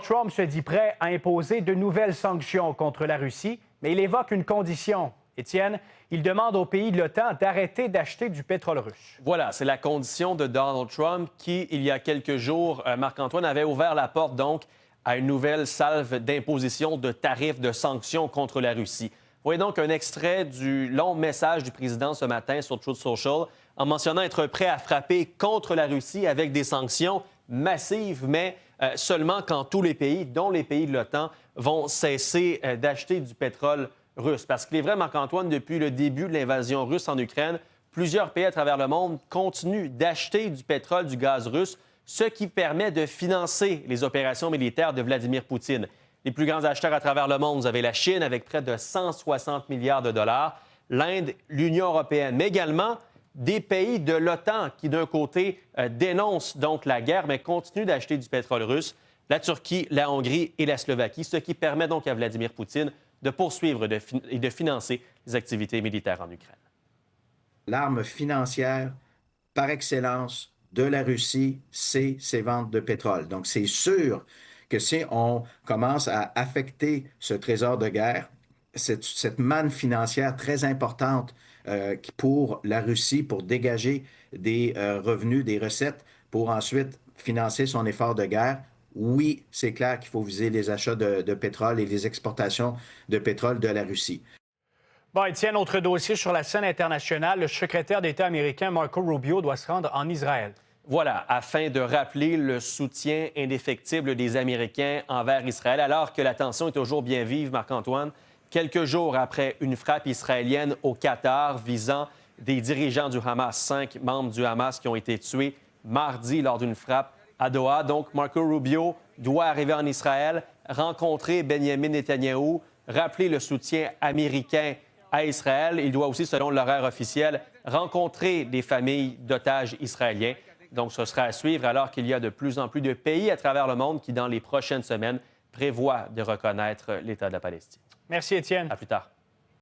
Trump se dit prêt à imposer de nouvelles sanctions contre la Russie, mais il évoque une condition. Étienne, il demande aux pays de l'OTAN d'arrêter d'acheter du pétrole russe. Voilà, c'est la condition de Donald Trump qui, il y a quelques jours, Marc-Antoine, avait ouvert la porte donc à une nouvelle salve d'imposition de tarifs, de sanctions contre la Russie. Voyez donc un extrait du long message du président ce matin sur Truth Social en mentionnant être prêt à frapper contre la Russie avec des sanctions massives, mais seulement quand tous les pays, dont les pays de l'OTAN, vont cesser d'acheter du pétrole russe. Parce qu'il est vrai, Marc-Antoine, depuis le début de l'invasion russe en Ukraine, plusieurs pays à travers le monde continuent d'acheter du pétrole, du gaz russe, ce qui permet de financer les opérations militaires de Vladimir Poutine. Les plus grands acheteurs à travers le monde, vous avez la Chine avec près de 160 milliards de dollars, l'Inde, l'Union européenne, mais également des pays de l'OTAN qui, d'un côté, dénoncent donc la guerre, mais continuent d'acheter du pétrole russe, la Turquie, la Hongrie et la Slovaquie, ce qui permet donc à Vladimir Poutine de poursuivre et de financer les activités militaires en Ukraine. L'arme financière par excellence de la Russie, c'est ses ventes de pétrole. Donc, c'est sûr que si on commence à affecter ce trésor de guerre, cette manne financière très importante pour la Russie, pour dégager des revenus, des recettes, pour ensuite financer son effort de guerre, oui, c'est clair qu'il faut viser les achats de pétrole et les exportations de pétrole de la Russie. Bon, Étienne, autre dossier sur la scène internationale. Le secrétaire d'État américain Marco Rubio doit se rendre en Israël. Voilà, afin de rappeler le soutien indéfectible des Américains envers Israël, alors que la tension est toujours bien vive, Marc-Antoine, quelques jours après une frappe israélienne au Qatar visant des dirigeants du Hamas, 5 membres du Hamas qui ont été tués mardi lors d'une frappe à Doha. Donc, Marco Rubio doit arriver en Israël, rencontrer Benjamin Netanyahou, rappeler le soutien américain à Israël. Il doit aussi, selon l'horaire officiel, rencontrer des familles d'otages israéliens. Donc, ce sera à suivre alors qu'il y a de plus en plus de pays à travers le monde qui, dans les prochaines semaines, prévoient de reconnaître l'État de la Palestine. Merci, Étienne. À plus tard.